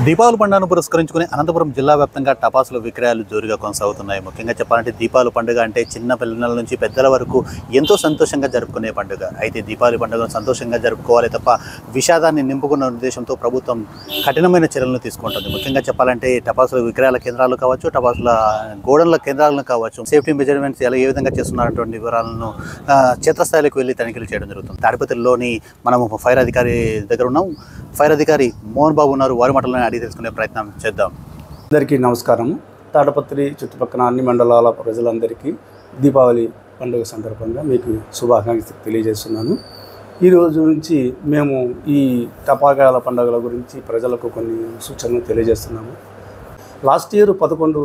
దీపావళి పండుగను పురస్కరించుకుని అనంతపురం జిల్లా వ్యాప్తంగా టపాసుల విక్రయాలు జోరుగా కొనసాగుతున్నాయి. ముఖ్యంగా చెప్పాలంటే దీపావళి పండుగ అంటే చిన్న పిల్లల నుంచి పెద్దల వరకు ఎంతో సంతోషంగా జరుపుకునే పండుగ. అయితే దీపావళి పండుగను సంతోషంగా జరుపుకోవాలి తప్ప విషాదాన్ని నింపుకున్న ఉద్దేశంతో ప్రభుత్వం కఠినమైన చర్యలను తీసుకుంటుంది. ముఖ్యంగా చెప్పాలంటే టపాసుల విక్రయాల కేంద్రాలు కావచ్చు, టపాసుల గోడౌన్ల కేంద్రాలను కావచ్చు, సేఫ్టీ మెజర్మెంట్స్ ఎలా ఏ విధంగా చేస్తున్నటువంటి వివరాలను క్షేత్రస్థాయికి వెళ్ళి తనిఖీలు చేయడం జరుగుతుంది. తాడిపత్రిలోని మనము ఫైర్ అధికారి దగ్గర ఉన్నాం. ఫైర్ అధికారి మోహన్ బాబు ఉన్నారు. వారి మాటలను అడిగి తెలుసుకునే ప్రయత్నం చేద్దాం. అందరికీ నమస్కారం. తాడపత్రి చుట్టుపక్కల అన్ని మండలాల ప్రజలందరికీ దీపావళి పండుగ సందర్భంగా మీకు శుభాకాంక్షలు తెలియజేస్తున్నాను. ఈరోజు నుంచి మేము ఈ టపాకాయల పండుగల గురించి ప్రజలకు కొన్ని సూచనలు తెలియజేస్తున్నాము. లాస్ట్ ఇయర్ 11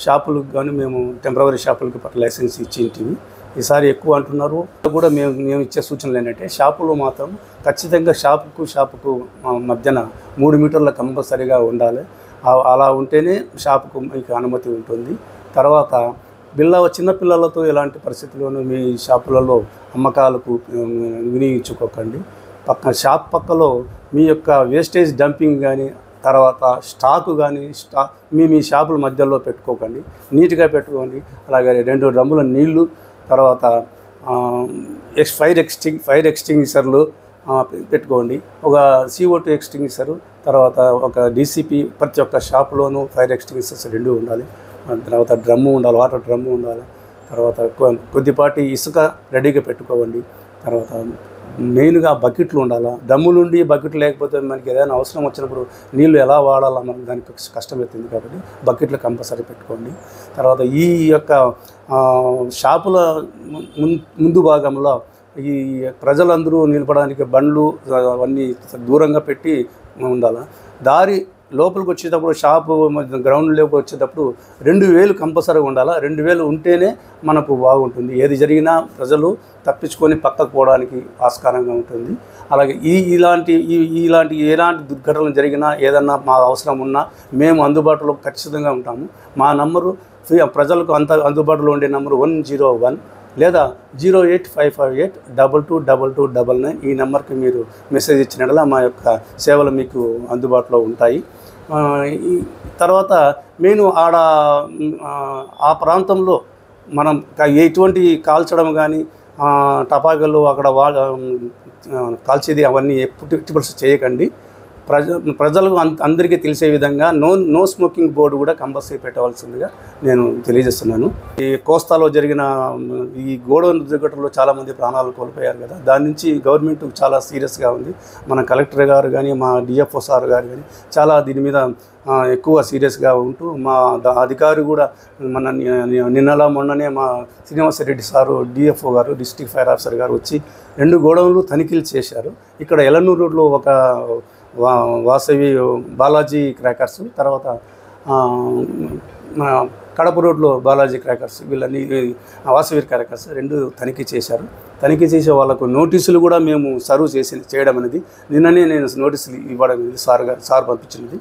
షాపులకు కానీ మేము టెంపరవరీ షాపులకి లైసెన్స్ ఇచ్చింటివి. ఈసారి ఎక్కువ అంటున్నారు కూడా. మేము ఇచ్చే సూచనలు ఏంటంటే షాపులో మాత్రం ఖచ్చితంగా షాపుకు మధ్యన 3 మీటర్ల కంపల్సరీగా ఉండాలి. అలా ఉంటేనే షాపుకు మీకు అనుమతి ఉంటుంది. తర్వాత చిన్నపిల్లలతో ఎలాంటి పరిస్థితుల్లోనూ మీ షాపులలో అమ్మకాలకు వినియోగించుకోకండి. షాప్ పక్కలో మీ యొక్క వేస్టేజ్ డంపింగ్ కానీ తర్వాత స్టాకు కానీ మీ షాపుల మధ్యలో పెట్టుకోకండి. నీట్గా పెట్టుకోండి. అలాగే 2 డ్రమ్ముల నీళ్లు, తర్వాత ఫైర్ ఎక్స్టింగ్విషర్లు పెట్టుకోండి. ఒక CO2 ఎక్స్టింగ్విషరు, తర్వాత ఒక DCP. ప్రతి ఒక్క షాపులోనూ ఫైర్ ఎక్స్టింగ్విషర్స్ 2 ఉండాలి. తర్వాత డ్రమ్ము ఉండాలి, వాటర్ డ్రమ్ము ఉండాలి. తర్వాత కొద్దిపాటి ఇసుక రెడీగా పెట్టుకోవండి. తర్వాత మెయిన్గా బకెట్లు ఉండాలి. డ్రమ్ములుండి బకెట్లు లేకపోతే మనకి ఏదైనా అవసరం వచ్చినప్పుడు నీళ్ళు ఎలా వాడాలా మనకు దానికి కష్టమవుతుంది. కాబట్టి బకెట్లు కంపల్సరీ పెట్టుకోండి. తర్వాత ఈ యొక్క షాపుల ముందు భాగంలో ఈ ప్రజలందరూ నిలపడానికి బండ్లు అవన్నీ దూరంగా పెట్టి ఉండాలి. దారి లోపలికి వచ్చేటప్పుడు షాపు గ్రౌండ్లోకి వచ్చేటప్పుడు 2000 కంపల్సరీగా ఉండాలి. 2000 ఉంటేనే మనకు బాగుంటుంది. ఏది జరిగినా ప్రజలు తప్పించుకొని పక్కకు పోవడానికి ఆస్కారంగా ఉంటుంది. అలాగే ఎలాంటి దుర్ఘటనలు జరిగినా ఏదన్నా మా అవసరం ఉన్నా మేము అందుబాటులో ఖచ్చితంగా ఉంటాము. మా నంబరు ప్రజలకు అందుబాటులో ఉండే నంబరు 101 లేదా 08558 222299. ఈ నెంబర్కి మీరు మెసేజ్ ఇచ్చినట్లా మా యొక్క సేవలు మీకు అందుబాటులో ఉంటాయి. తర్వాత నేను ఆ ప్రాంతంలో మనం ఎటువంటి కాల్చడం కానీ టపాకాయలు అక్కడ కాల్చేది అవన్నీ ఎప్పుడు చేయకండి. ప్రజలకు అందరికీ తెలిసే విధంగా నో స్మోకింగ్ బోర్డు కూడా కంపల్సరీ పెట్టవలసిందిగా నేను తెలియజేస్తున్నాను. ఈ కోస్తాలో జరిగిన ఈ గోడౌన్ దుర్ఘటనలో చాలామంది ప్రాణాలు కోల్పోయారు కదా. దాని నుంచి గవర్నమెంట్ చాలా సీరియస్గా ఉంది. మన కలెక్టర్ గారు కానీ మా DFO సార్ గారు కానీ చాలా దీని మీద ఎక్కువ సీరియస్గా ఉంటూ మా అధికారి కూడా మొన్ననే మా శ్రీనివాసరెడ్డి సారు DFO గారు, డిస్ట్రిక్ట్ ఫైర్ ఆఫీసర్ గారు వచ్చి 2 గోడౌన్లు తనిఖీలు చేశారు. ఇక్కడ ఎలనూరు రోడ్లో ఒక వాసవి బాలాజీ క్రాకర్స్, తర్వాత కడప రోడ్లో బాలాజీ క్రాకర్స్, వీళ్ళని వాసవి క్రాకర్స్ 2 తనిఖీ చేశారు. తనిఖీ చేసే వాళ్ళకు నోటీసులు కూడా మేము సర్వ్ చేయడం అనేది నిన్ననే నేను నోటీసులు ఇవ్వడం అనేది సార్ పంపించినది.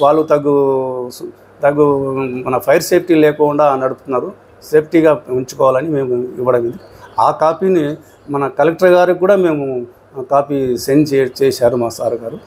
వాళ్ళు తగు మన ఫైర్ సేఫ్టీ లేకుండా నడుపుతున్నారు. సేఫ్టీగా ఉంచుకోవాలని మేము ఇవ్వడం ఇది. ఆ కాపీని మన కలెక్టర్ గారికి కూడా మేము కాపీ సెండ్ చేశారు మా సార్ గారు.